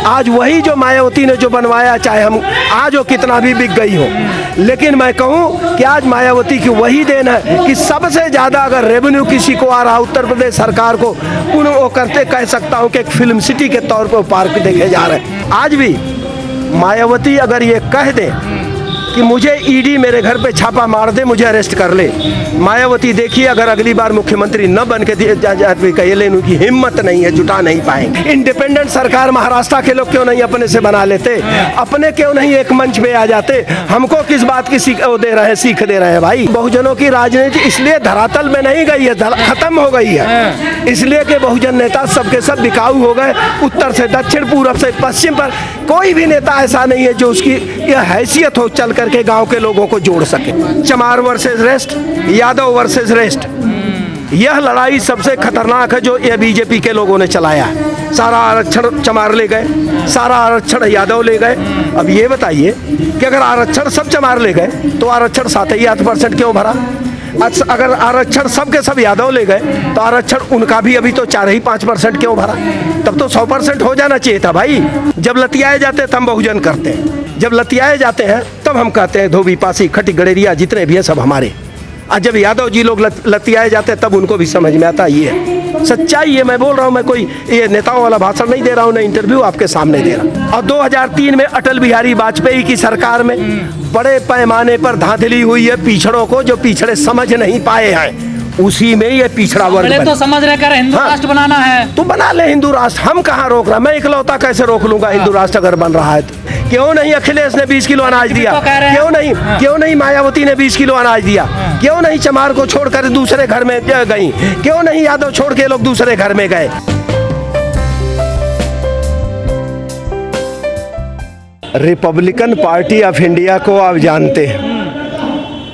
आज वही जो मायावती ने जो बनवाया, चाहे हम आज वो कितना भी बिक गई हो, लेकिन मैं कहूँ कि आज मायावती की वही देन है कि सबसे ज़्यादा अगर रेवेन्यू किसी को आ रहा उत्तर प्रदेश सरकार को, उन वो करते कह सकता हूँ कि एक फिल्म सिटी के तौर पर पार्क देखे जा रहे हैं। आज भी मायावती अगर ये कह दे कि मुझे ईडी मेरे घर पे छापा मार दे, मुझे अरेस्ट कर ले, मायावती देखिए अगर अगली बार मुख्यमंत्री न बन के कह ले, उनकी हिम्मत नहीं है, जुटा नहीं पाएंगे। इंडिपेंडेंट सरकार महाराष्ट्र के लोग क्यों नहीं अपने से बना लेते, अपने क्यों नहीं एक मंच पे आ जाते? हमको किस बात की सीख दे रहे हैं भाई? बहुजनों की राजनीति इसलिए धरातल में नहीं गई है, खत्म हो गई है, इसलिए कि बहुजन नेता सबके सब बिकाऊ हो गए। उत्तर से दक्षिण, पूर्व से पश्चिम पर कोई भी नेता ऐसा नहीं है जो उसकी यह हैसियत हो चल करके गांव के लोगों को जोड़ सके। चमार versus rest, Yadav versus rest, यह लड़ाई सबसे खतरनाक है जो ये बीजेपी के लोगों ने चलाया है। सारा आरक्षण चमार ले गए, सारा आरक्षण यादव ले गए। अब ये बताइए कि अगर आरक्षण सब चमार ले गए तो आरक्षण 7% क्यों भरा? अगर आरक्षण सब के सब यादव ले गए तो आरक्षण उनका भी अभी तो 4-5% क्यों भरा? तब तो 100% हो जाना चाहिए था भाई। जब लतियाए जाते तब हम बहुजन करते हैं, जब लतियाए जाते हैं तब हम कहते हैं धोबी, पासी, खटी, गड़ेरिया जितने भी है सब हमारे। और जब यादव जी लोग लतियाए जाते हैं तब उनको भी समझ में आता। ये है सच्चाई, ये मैं बोल रहा हूँ, मैं कोई ये नेताओं वाला भाषण नहीं दे रहा हूँ, ना इंटरव्यू आपके सामने दे रहा हूँ। और 2003 में अटल बिहारी वाजपेयी की सरकार में बड़े पैमाने पर धांधली हुई है पिछड़ों को, जो पिछड़े समझ नहीं पाए हैं, उसी में ये पिछड़ा वर्ग तो समझ रहे कर हिंदू राष्ट्र बनाना है तो बना ले हिंदू राष्ट्र। हम कहाँ रोक रहा, मैं इकलौता कैसे रोक लूंगा हिंदू राष्ट्र अगर बन रहा है तो? क्यों नहीं अखिलेश ने 20 किलो अनाज दिया? क्यों नहीं मायावती ने 20 किलो अनाज दिया? क्यों नहीं चमार को छोड़कर दूसरे घर में गई? क्यों नहीं यादव छोड़ के लोग दूसरे घर में गए? रिपब्लिकन पार्टी ऑफ इंडिया को आप जानते हैं,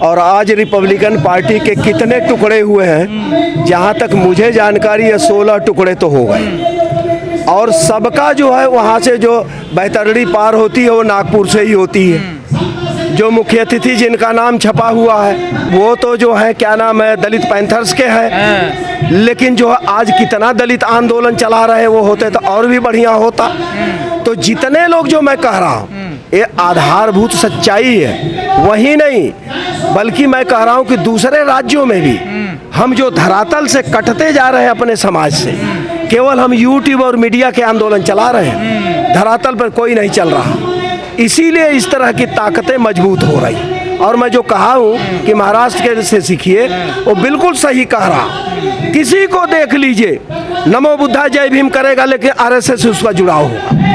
और आज रिपब्लिकन पार्टी के कितने टुकड़े हुए हैं? जहाँ तक मुझे जानकारी है 16 टुकड़े तो हो गए, और सबका जो है वहाँ से जो बैतरणी पार होती है वो नागपुर से ही होती है। जो मुख्य अतिथि जिनका नाम छपा हुआ है वो तो जो है क्या नाम है दलित पैंथर्स के हैं, लेकिन जो आज कितना दलित आंदोलन चला रहे वो होते तो और भी बढ़िया होता। तो जितने लोग जो मैं कह रहा हूँ ये आधारभूत सच्चाई है, वही नहीं बल्कि मैं कह रहा हूँ कि दूसरे राज्यों में भी हम जो धरातल से कटते जा रहे हैं अपने समाज से, केवल हम यूट्यूब और मीडिया के आंदोलन चला रहे हैं, धरातल पर कोई नहीं चल रहा। इसीलिए इस तरह की ताकतें मजबूत हो रही। और मैं जो कहा हूँ कि महाराष्ट्र के से सीखिए, वो बिल्कुल सही कह रहा। किसी को देख लीजिए नमो बुद्धा जय भीम करेगा, लेकिन आरएसएस से उसका जुड़ाव होगा।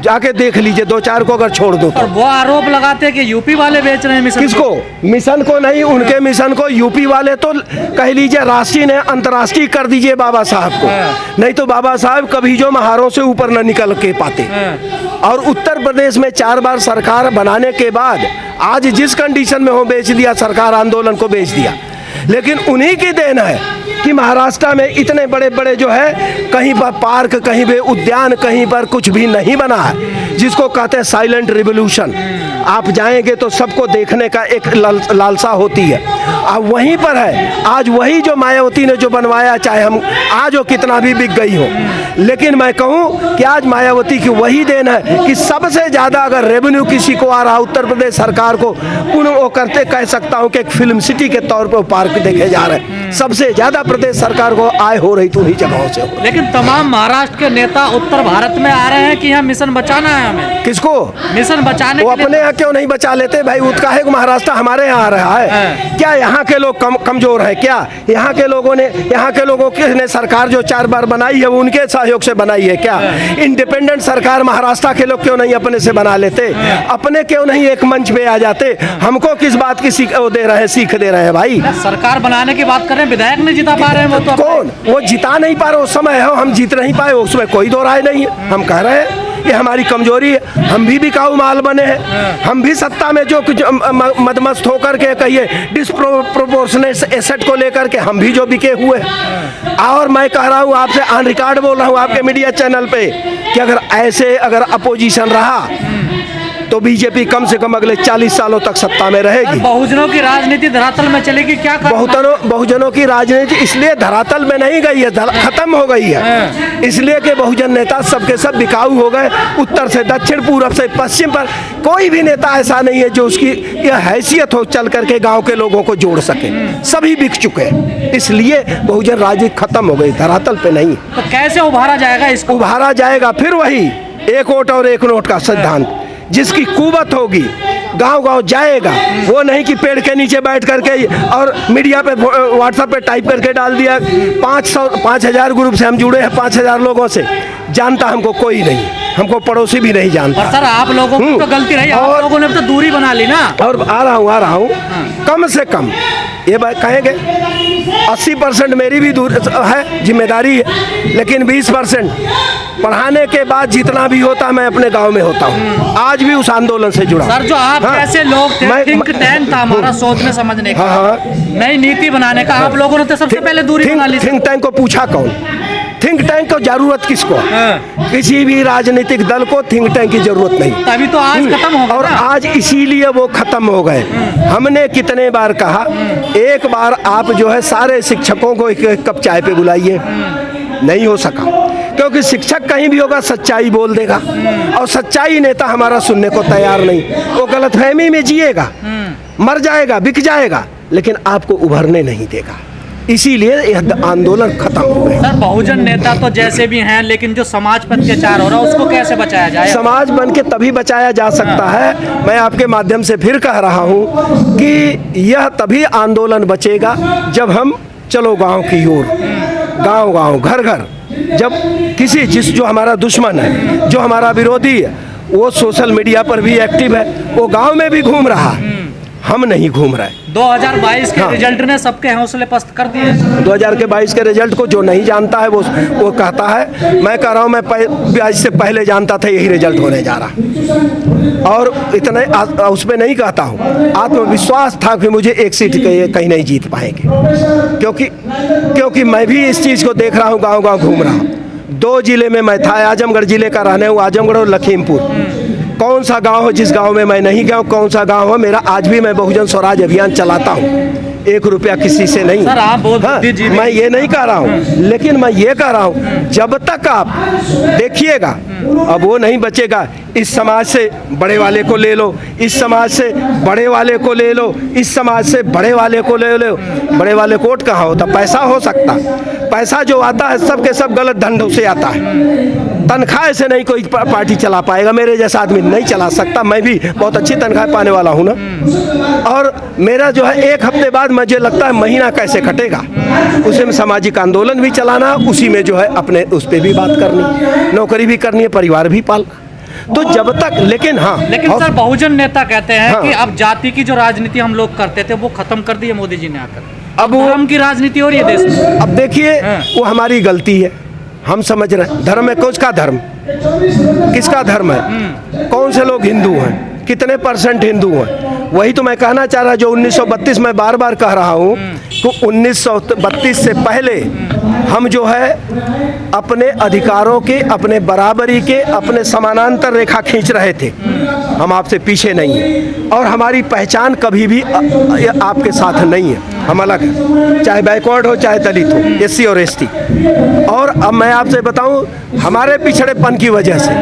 जाके देख लीजिए, 2-4 को अगर छोड़ दो तो। और वो आरोप लगाते हैं कि यूपी वाले बेच रहे हैं मिशन। किसको? मिशन को नहीं, उनके मिशन को यूपी वाले तो कह लीजिए राष्ट्रीय ने अंतर्राष्ट्रीय कर दीजिए बाबा साहब को, नहीं तो बाबा साहब कभी जो महारों से ऊपर न निकल के पाते। और उत्तर प्रदेश में 4 बार सरकार बनाने के बाद आज जिस कंडीशन में हो बेच दिया सरकार, आंदोलन को बेच दिया। लेकिन उन्हीं की देन है कि महाराष्ट्र में इतने बड़े बड़े जो है कहीं पर पार्क, कहीं पे उद्यान, कहीं पर कुछ भी नहीं बना है, जिसको कहते हैं साइलेंट रिवॉल्यूशन। आप जाएंगे तो सबको देखने का एक लालसा होती है। अब वहीं पर है आज वही जो मायावती ने जो बनवाया, चाहे हम आज वो कितना भी बिक गई हो, लेकिन मैं कहूँ कि आज मायावती की वही देन है कि सबसे ज़्यादा अगर रेवेन्यू किसी को आ रहा उत्तर प्रदेश सरकार को, उन वो करते कह सकता हूँ कि एक फिल्म सिटी के तौर पर पार्क देखे जा रहे हैं। सबसे ज़्यादा प्रदेश सरकार को आय हो रही तो उन्हीं जगहों से हो। लेकिन तमाम महाराष्ट्र के नेता उत्तर भारत में आ रहे हैं कि यहाँ मिशन बचाना है हमें। किसको मिशन बचाने? वो अपने यहाँ क्यों नहीं बचा लेते भाई? उसका है महाराष्ट्र हमारे यहाँ आ रहा है क्या? यहाँ के लोग कमजोर है क्या? यहाँ के लोगों ने सरकार जो 4 बार बनाई है वो उनके सहयोग से बनाई है क्या? इंडिपेंडेंट सरकार महाराष्ट्र के लोग क्यों नहीं अपने से बना लेते? अपने क्यों नहीं एक मंच पे आ जाते? हमको किस बात की सीख दे रहे हैं भाई? सरकार बनाने की बात कर रहे हैं, विधायक नहीं जिता पा रहे हैं। वो तो कौन? वो जिता नहीं पा रहे, उस समय है हम जीत नहीं पाए, उसमें कोई दो राय नहीं है। हम कह रहे हैं ये हमारी कमजोरी है, हम भी बिकाऊ माल बने हैं, हम भी सत्ता में जो कुछ मदमस्त होकर के कहिए डिस्प्रोपोर्शनेट एसेट को लेकर के हम भी जो बिके हुए हैं। और मैं कह रहा हूँ आपसे, ऑन रिकॉर्ड बोल रहा हूँ आपके मीडिया चैनल पे कि अगर अपोजिशन रहा तो बीजेपी कम से कम अगले 40 सालों तक सत्ता में रहेगी। बहुजनों की राजनीति धरातल में चलेगी, क्या कारण? बहुजनों की राजनीति इसलिए धरातल में नहीं गई है, खत्म हो गई है, इसलिए कि बहुजन नेता सबके सब बिकाऊ हो गए। उत्तर से दक्षिण, पूरब से पश्चिम पर कोई भी नेता ऐसा नहीं है जो उसकी यह हैसियत हो चल करके गांव के लोगों को जोड़ सके। सभी बिक चुके हैं, इसलिए बहुजन राजनीति खत्म हो गई, धरातल पे नहीं। तो कैसे उभारा जाएगा इसको? उभारा जाएगा फिर वही एक वोट और एक नोट का सिद्धांत, जिसकी कुवत होगी गांव गांव जाएगा। वो नहीं कि पेड़ के नीचे बैठ करके और मीडिया पे व्हाट्सएप पे टाइप करके डाल दिया। 5,000 ग्रुप से हम जुड़े हैं, 5,000 लोगों से, जानता हमको कोई नहीं, हमको पड़ोसी भी नहीं जानता। पर सर आप लोगों की तो गलती रही, आप लोगों ने तो दूरी बना ली ना। और आ रहा हूँ कम से कम ये बात कहेंगे 80% मेरी भी दूर है, जिम्मेदारी है, लेकिन 20% पढ़ाने के बाद जितना भी होता मैं अपने गांव में होता हूँ। आज भी उस आंदोलन से जुड़ा। सर जो आप कैसे लोग थे, थिंक टैंक था हमारा सोचने समझने का, नई नीति बनाने का, आप लोगों ने तो सबसे पहले दूरी बना ली। थिंक टैंक को पूछा कौन? थिंक टैंक को जरूरत किसको? किसी भी राजनीतिक दल को थिंक टैंक की जरूरत नहीं। तभी तो आज खत्म हो गया। और आज इसीलिए वो खत्म हो गए। हमने कितने बार कहा, एक बार आप जो है सारे शिक्षकों को एक कप चाय पे बुलाइए, नहीं हो सका, क्योंकि शिक्षक कहीं भी होगा सच्चाई बोल देगा, और सच्चाई नेता हमारा सुनने को तैयार नहीं। वो गलतफहमी में जिएगा, मर जाएगा, बिक जाएगा, लेकिन आपको उभरने नहीं देगा। इसीलिए यह आंदोलन खत्म हो गया। सर बहुजन नेता तो जैसे भी हैं, लेकिन जो समाज पर अत्याचार हो रहा है उसको कैसे बचाया जाए? समाज बन के तभी बचाया जा सकता है। मैं आपके माध्यम से फिर कह रहा हूँ कि यह तभी आंदोलन बचेगा जब हम चलो गांव की ओर, गांव गांव, घर घर, जब किसी जो हमारा दुश्मन है, जो हमारा विरोधी है, वो सोशल मीडिया पर भी एक्टिव है, वो गांव में भी घूम रहा है, हम नहीं घूम रहे। 2022 के रिजल्ट ने सबके हौसले पस्त कर दिए। 2022 के रिजल्ट को जो नहीं जानता है वो कहता है, मैं कह रहा हूँ मैं आज से पहले जानता था यही रिजल्ट होने जा रहा, और इतने उस पर नहीं कहता हूँ, आत्मविश्वास था कि मुझे एक सीट कहीं नहीं जीत पाएंगे, क्योंकि मैं भी इस चीज़ को देख रहा हूँ, गाँव गाँव घूम रहा हूँ। 2 जिले में मैं था, आजमगढ़ जिले का रहने हूँ, आजमगढ़ और लखीमपुर। कौन सा गांव हो जिस गांव में मैं नहीं गया हूँ? कौन सा गांव हो मेरा? आज भी मैं बहुजन स्वराज अभियान चलाता हूँ, 1 रुपया किसी से नहीं। सर आप मैं ये नहीं कह रहा हूँ, लेकिन मैं ये कह रहा हूँ जब तक आप देखिएगा, अब वो नहीं बचेगा। इस समाज से बड़े वाले को ले लो, इस समाज से बड़े वाले को ले लो, इस समाज से बड़े वाले को ले लो। बड़े वाले कोट कहाँ होता? पैसा हो सकता, पैसा जो आता है सब के सब गलत धंधों से आता है। तनख्वाह से नहीं कोई पार्टी चला पाएगा, मेरे जैसा आदमी नहीं चला सकता। मैं भी बहुत अच्छी तनख्वाह पाने वाला हूँ ना, और मेरा जो है 1 हफ्ते बाद मुझे लगता है महीना कैसे कटेगा, उसी में सामाजिक आंदोलन भी चलाना, उसी में जो है अपने उस पर भी बात करनी, नौकरी भी करनी है, परिवार भी पालना। तो जब तक, लेकिन सर बहुजन नेता कहते हैं कि अब जाति की जो राजनीति हम लोग करते थे वो खत्म कर दी है मोदी जी ने आकर, अब धर्म की राजनीति हो रही है देश में। अब देखिए वो हमारी गलती है, हम समझ रहे हैं धर्म है, किसका धर्म, किसका धर्म है, कौन से लोग हिंदू हैं, कितने % हिंदू हैं? वही तो मैं कहना चाह रहा, जो 1932 में बार बार कह रहा हूँ कि 1932 से पहले हम जो है अपने अधिकारों के, अपने बराबरी के, अपने समानांतर रेखा खींच रहे थे। हम आपसे पीछे नहीं हैं, और हमारी पहचान कभी भी आपके साथ नहीं है, हम अलग हैं, चाहे बैकवर्ड हो चाहे दलित हो, SC और ST। और अब मैं आपसे बताऊं, हमारे पिछड़ेपन की वजह से,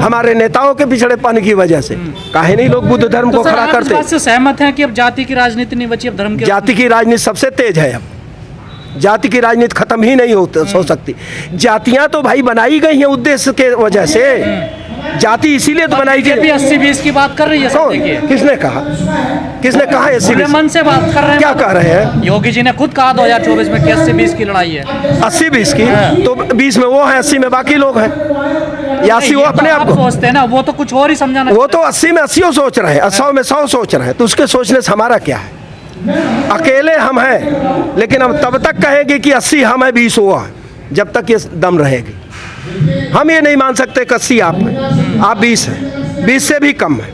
हमारे नेताओं के पिछड़ेपन की वजह से काहे नहीं लोग बुद्ध धर्म को खड़ा करते? इस बात से सहमत हैं कि अब जाति की राजनीति नहीं बची, अब धर्म की? जाति की राजनीति सबसे तेज है। अब जाति की राजनीति खत्म ही नहीं हो सकती। जातियां तो भाई बनाई गई हैं उद्देश्य के वजह से, जाति इसीलिए तो बनाई गई। 80-20 की बात कर रही है। कौन? किसने कहा? किसने कहा 80-20? मन से बात कर रहे हैं। क्या कह रहे हैं? योगी जी ने खुद कहा 2024 में कि 80-20 की लड़ाई है। 80-20 की? तो 20 में वो है, 80 में बाकी लोग हैं, या 80 वो अपने आप को सोचते हैं ना, वो तो कुछ और ही समझाना। वो तो 80 में 80 सोच रहे हैं, 100 में 100 सोच रहे हैं, तो उसके सोचने से हमारा क्या है? अकेले हम हैं, लेकिन हम तब तक कहेंगे कि 80 हम है, 20 वो है, जब तक ये दम रहेगी। हम ये नहीं मान सकते कि 80 आप हैं, आप 20 हैं, 20 से भी कम है,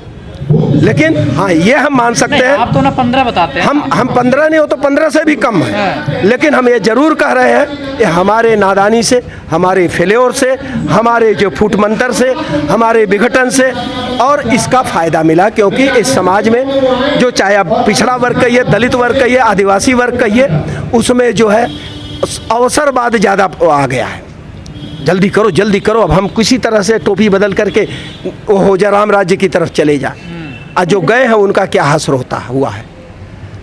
लेकिन हाँ ये हम मान सकते हैं। आप तो ना 15 बताते हैं। हम 15 नहीं हो तो 15 से भी कम है, लेकिन हम ये जरूर कह रहे हैं कि हमारे नादानी से, हमारे फेल्योर से, हमारे जो फूट मंतर से, हमारे विघटन से और इसका फ़ायदा मिला, क्योंकि इस समाज में जो चाहे अब पिछड़ा वर्ग कहिए, दलित वर्ग कहिए, आदिवासी वर्ग कहिए, उसमें जो है अवसरवाद ज़्यादा आ गया है। जल्दी करो जल्दी करो, अब हम किसी तरह से टोपी बदल करके हो जा राम राज्य की तरफ चले जाए। और जो गए हैं उनका क्या हश्र होता हुआ है।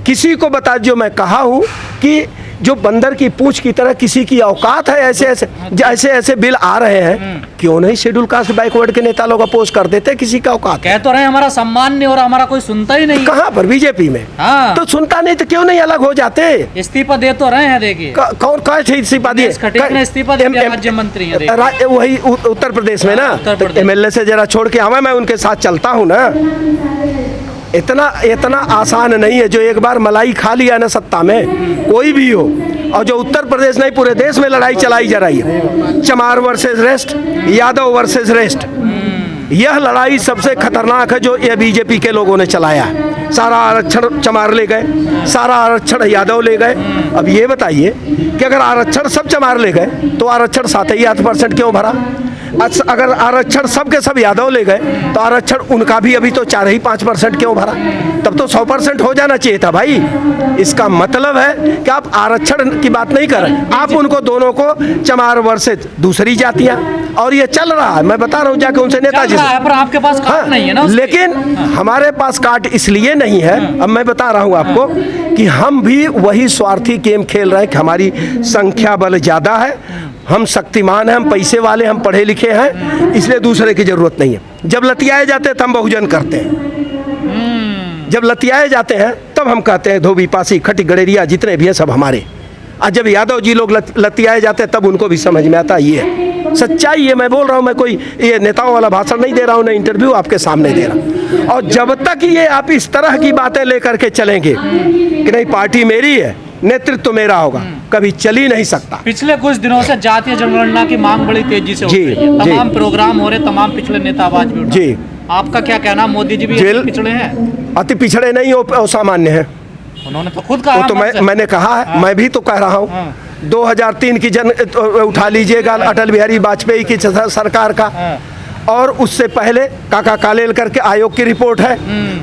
किसी को बता, जो मैं कहा हूँ कि जो बंदर की पूंछ की तरह किसी की औकात है, ऐसे ऐसे बिल आ रहे हैं, क्यों नहीं शेड्यूल कास्ट बैकवर्ड के नेता लोग अपोज कर देते? किसी का औकात कह तो रहे हमारा सम्मान नहीं हो रहा, हमारा कोई सुनता ही नहीं। कहाँ पर? बीजेपी में। हाँ। तो सुनता नहीं तो क्यों नहीं अलग हो जाते? इस्तीफा दे तो रहे हैं, देखिए कौन कौन इस्तीफा दिए? इस्तीफा दिया, राज्य मंत्री हैं, वही उत्तर प्रदेश में ना। MLA से जरा छोड़ के आवा, मैं उनके साथ चलता हूँ ना। इतना आसान नहीं है। जो एक बार मलाई खा लिया ना सत्ता में, कोई भी हो, और जो उत्तर प्रदेश नहीं पूरे देश में लड़ाई चलाई जा रही है, चमार versus rest, Yadav versus rest, यह लड़ाई सबसे खतरनाक है जो ये बीजेपी के लोगों ने चलाया है। सारा आरक्षण चमार ले गए, सारा आरक्षण यादव ले गए। अब ये बताइए कि अगर आरक्षण सब चमार ले गए तो आरक्षण 7% क्यों भरा? अगर आरक्षण सब के सब यादव ले गए तो आरक्षण उनका भी अभी तो 4-5% क्यों भरा? तब तो 100% हो जाना चाहिए था भाई। इसका मतलब है कि आप आरक्षण की बात नहीं कर रहे, आप उनको दोनों को चमार वर्सेस दूसरी जातियां, और ये चल रहा है। मैं बता रहा हूँ जाके उनसे नेताजी से। पर आपके पास कार्ड नहीं है ना? लेकिन हमारे पास कार्ड इसलिए नहीं है, अब मैं बता रहा हूँ आपको, कि हम भी वही स्वार्थी गेम खेल रहे हैं कि हमारी संख्या बल ज़्यादा है, हम शक्तिमान हैं, हम पैसे वाले, हम पढ़े लिखे हैं, इसलिए दूसरे की जरूरत नहीं है। जब लतियाए जाते हैं तब हम बहुजन करते हैं। जब लतियाए जाते हैं तब हम कहते हैं धोबी, पासी, खटी, गड़ेरिया जितने भी हैं सब हमारे। और जब यादव जी लोग लतियाए जाते हैं तब उनको भी समझ में आता है। ये है सच्चाई, है। मैं बोल रहा हूँ, मैं कोई ये नेताओं वाला भाषण नहीं दे रहा हूँ, ना इंटरव्यू आपके सामने दे रहा। और जब तक ये आप इस तरह की बातें लेकर के चलेंगे कि नहीं पार्टी मेरी है, नेतृत्व मेरा होगा, कभी चल ही नहीं सकता। पिछले कुछ दिनों से जातीय जनगणना की मांग बड़ी तेजी से हो रही है, तमाम प्रोग्राम हो रहे, तमाम पिछले नेता आवाज भी उठा। जी, आपका क्या कहना? मोदी जी भी पिछड़े हैं? अति पिछड़े नहीं हो, सामान्य है। उन्होंने तो खुद कहा, तो मैंने कहा है, मैं भी तो कह रहा हूँ। 2003 की उठा लीजिएगा, अटल बिहारी वाजपेयी की सरकार का, और उससे पहले काका कालेल करके आयोग की रिपोर्ट है,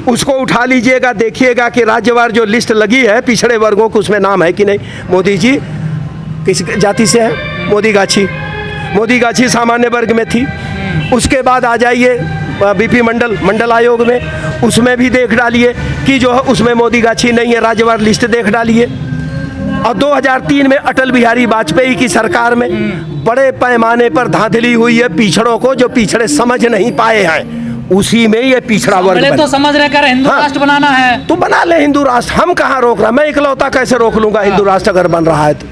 उसको उठा लीजिएगा, देखिएगा कि राज्यवार जो लिस्ट लगी है पिछड़े वर्गों को, उसमें नाम है कि नहीं। मोदी जी किस जाति से है? मोदी गाछी सामान्य वर्ग में थी। उसके बाद आ जाइए बीपी मंडल आयोग में, उसमें भी देख डालिए कि जो है उसमें मोदी गाछी नहीं है, राज्यवार लिस्ट देख डालिए। और 2003 में अटल बिहारी वाजपेयी की सरकार में बड़े पैमाने पर धांधली हुई है पिछड़ों को, जो पिछड़े समझ नहीं पाए हैं, उसी में ये पिछड़ा वर्ग तो समझ रहे कर हिंदू राष्ट्र बनाना है तो बना ले हिंदू राष्ट्र। हम कहाँ रोक रहा? मैं इकलौता कैसे रोक लूंगा? हिंदू राष्ट्र अगर बन रहा है तो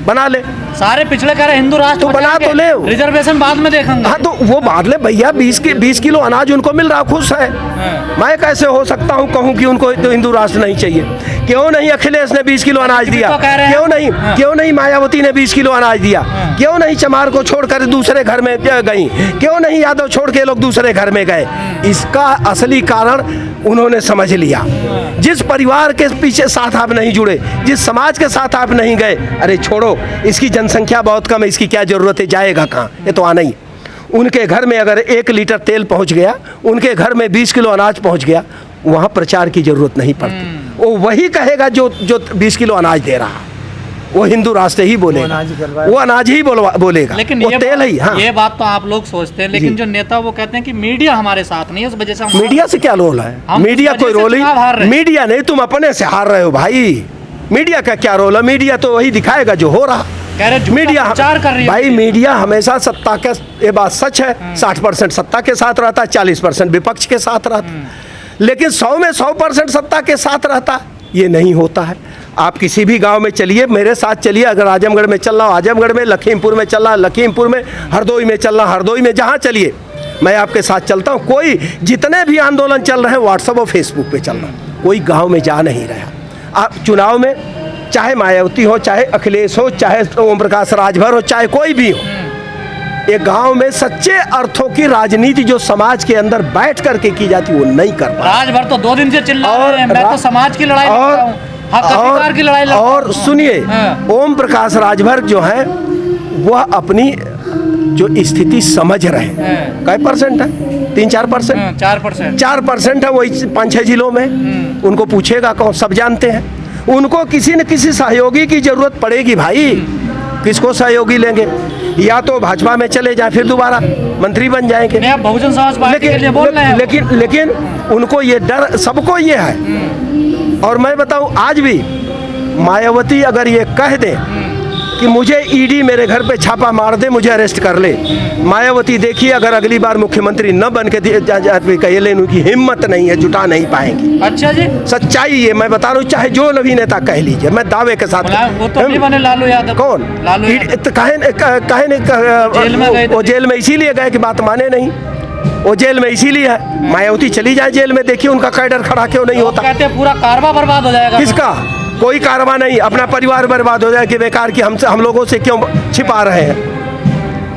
बना ले। सारे पिछड़े कह रहे हिंदू राष्ट्र तो बना तो ले, रिजर्वेशन बाद में देखेंगे। हाँ तो वो बाद ले भैया। 20 किलो अनाज उनको मिल रहा, खुश है। मैं कैसे हो सकता हूँ कहूँ कि उनको तो हिंदू राष्ट्र नहीं चाहिए? क्यों नहीं अखिलेश ने 20 किलो अनाज दिया? क्यों नहीं मायावती ने 20 किलो अनाज दिया? क्यों नहीं चमार को छोड़कर दूसरे घर में गई? क्यों नहीं यादव छोड़ के लोग दूसरे घर में गए? इसका असली कारण उन्होंने समझ लिया। जिस परिवार के पीछे साथ आप नहीं जुड़े, जिस समाज के साथ आप नहीं गए, अरे छोड़ो, इसकी जनसंख्या बहुत कम है, इसकी क्या जरूरत है, जाएगा कहाँ? ये तो आना ही। उनके घर में अगर 1 लीटर तेल पहुंच गया, उनके घर में 20 किलो अनाज पहुंच गया, वहाँ प्रचार की जरूरत नहीं पड़ती। वो वही कहेगा जो 20 किलो अनाज दे रहा, वो हिंदू राष्ट्र ही बोलेगा, वो अनाज ही बोलेगा। लेकिन वो तेल ही। हाँ, ये बात तो आप लोग सोचते हैं, लेकिन जो नेता वो कहते हैं कि मीडिया हमारे साथ नहीं है, उस वजह से मीडिया से क्या रोल है? मीडिया कोई रोल ही, मीडिया नहीं, तुम अपने से हार रहे हो भाई। मीडिया का क्या रोल है? मीडिया तो वही दिखाएगा जो हो रहा। मीडिया प्रचार कर रही है भाई। मीडिया हमेशा सत्ता के, ये बात सच है, 60% सत्ता के साथ रहता है, 40% विपक्ष के साथ रहता है। लेकिन 100 में 100% सत्ता के साथ रहता, ये नहीं होता है। आप किसी भी गांव में चलिए, मेरे साथ चलिए, अगर आजमगढ़ में चल रहा हो आजमगढ़ में, लखीमपुर में चल रहा लखीमपुर में, हरदोई में चल रहा हरदोई में, जहाँ चलिए मैं आपके साथ चलता हूँ। कोई जितने भी आंदोलन चल रहे हैं व्हाट्सएप और फेसबुक पे चल रहा है, कोई गाँव में जा नहीं रहा। आप चुनाव में चाहे मायावती हो, चाहे अखिलेश हो, चाहे ओम प्रकाश राजभर हो, चाहे कोई भी हो, एक गांव में सच्चे अर्थों की राजनीति जो समाज के अंदर बैठ करके की जाती वो नहीं कर पा। राजभर तो 2 दिन से चिल्ला रहे हैं, मैं तो समाज की लड़ाई लड़ रहा हूं, हक अधिकार की लड़ाई लड़ रहा हूं। और सुनिए, ओम प्रकाश राजभर जो है वह अपनी जो स्थिति समझ रहे हैं। कै परसेंट है? 3-4%। 4% है वही 5-6 जिलों में। उनको पूछेगा कौन, सब जानते हैं। उनको किसी न किसी सहयोगी की जरूरत पड़ेगी भाई। किसको सहयोगी लेंगे? या तो भाजपा में चले जाए, फिर दोबारा मंत्री बन जाएंगे। नहीं, आप बहुजन समाज पार्टी के लिए बोल रहे हैं। लेकिन उनको ये डर, सबको ये है। और मैं बताऊं, आज भी मायावती अगर ये कह दे कि मुझे ईडी मेरे घर पे छापा मार दे, मुझे अरेस्ट कर ले, मायावती देखिए अगर अगली बार मुख्यमंत्री न बन के कह ले, उनकी हिम्मत नहीं है, जुटा नहीं पाएंगी। अच्छा जी, सच्चाई ये मैं बता रहा हूँ, चाहे जो नवी नेता कह लीजिए, मैं दावे के साथ। वो तो नहीं बने लालू यादव। कौन? लालू वो जेल में इसीलिए गए कि बात माने नहीं। वो जेल में इसीलिए है। मायावती चली जाए जेल में, देखिए उनका कैडर खड़ा क्यों नहीं होता। कहते हैं पूरा कारवा बर्बाद हो जाएगा। किसका? कोई कारवा नहीं, अपना परिवार बर्बाद हो जाए कि बेकार की हम लोगों से क्यों छिपा रहे हैं।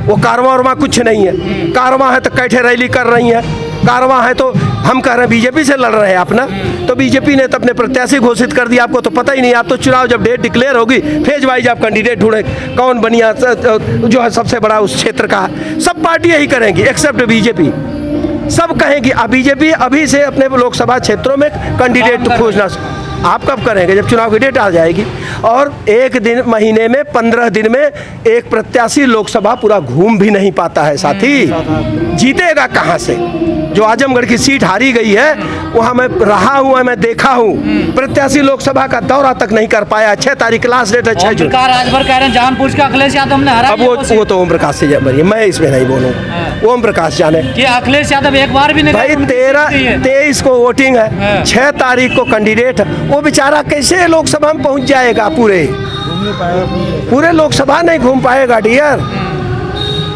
वो कारवा और कुछ नहीं है। कारवा है तो कैठे रैली कर रही है, कारवा है तो हम कह रहे हैं बीजेपी से लड़ रहे हैं अपना, तो बीजेपी ने तो अपने प्रत्याशी घोषित कर दिया। आपको तो पता ही नहीं, आप तो चुनाव जब डेट डिक्लेयर होगी फेज वाइज आप कैंडिडेट ढूंढे, कौन बनिया जो है सबसे बड़ा उस क्षेत्र का। सब पार्टी यही करेंगी एक्सेप्ट बीजेपी। सब कहेंगी। अब बीजेपी अभी से अपने लोकसभा क्षेत्रों में कैंडिडेट खोजना। आप कब करेंगे? जब चुनाव की डेट आ जाएगी। और एक दिन, महीने में 15 दिन में एक प्रत्याशी लोकसभा पूरा घूम भी नहीं पाता है साथी। जीतेगा कहाँ से? जो आजमगढ़ की सीट हारी गई है, वहाँ मैं रहा हूँ, मैं देखा हूँ, प्रत्याशी लोकसभा का दौरा तक नहीं कर पाया। 6 तारीख लास्ट डेट है, 6 जून। राजभर कह रहे हैं जानबूझ के अखिलेश यादव ने हराया। अब वो तो ओम प्रकाश से जबरी, मैं इसमें नहीं बोलूँगा। ओम प्रकाश जाने कि अखिलेश यादव एक बार भी नहीं। भाई 23 को वोटिंग है, 6 तारीख को कैंडिडेट है। वो बेचारा कैसे लोकसभा में पहुंच जाएगा? पूरे लोकसभा नहीं घूम पाएगा डियर।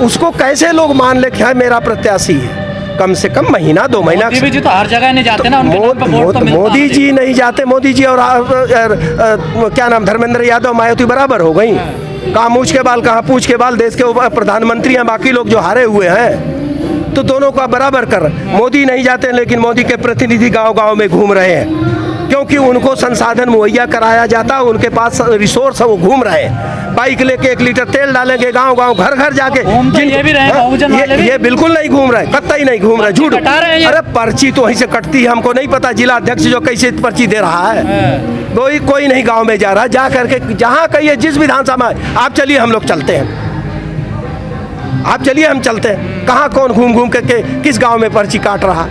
उसको कैसे लोग मान ले कि मेरा प्रत्याशी है? कम से कम महीना 2 महीना। मोदी जी तो हर जगह नहीं जाते ना। मोदी जी नहीं जाते। मोदी जी और क्या नाम, धर्मेंद्र यादव, मायावती बराबर हो गई। कहाँ मूछ के बाल, कहाँ पूछ के बाल। देश के प्रधानमंत्री हैं, बाकी लोग जो हारे हुए हैं, तो दोनों का बराबर कर। मोदी नहीं जाते, लेकिन मोदी के प्रतिनिधि गांव-गांव में घूम रहे हैं, क्योंकि उनको संसाधन मुहैया कराया जाता है। उनके पास रिसोर्स है, वो घूम रहे हैं। बाइक लेके 1 लीटर तेल डालेंगे, गांव-गांव, घर-घर जाके। ये बिल्कुल नहीं घूम रहे, कतई नहीं घूम रहे, झूठ। अरे पर्ची तो वहीं से कटती है, हमको नहीं पता जिला अध्यक्ष जो कैसे पर्ची दे रहा है। कोई नहीं गांव में जा रहा। जा करके जहाँ कहिए, जिस विधानसभा में आप चलिए, हम लोग चलते हैं। आप चलिए, हम चलते हैं। कहाँ कौन घूम घूम करके किस गांव में पर्ची काट रहा।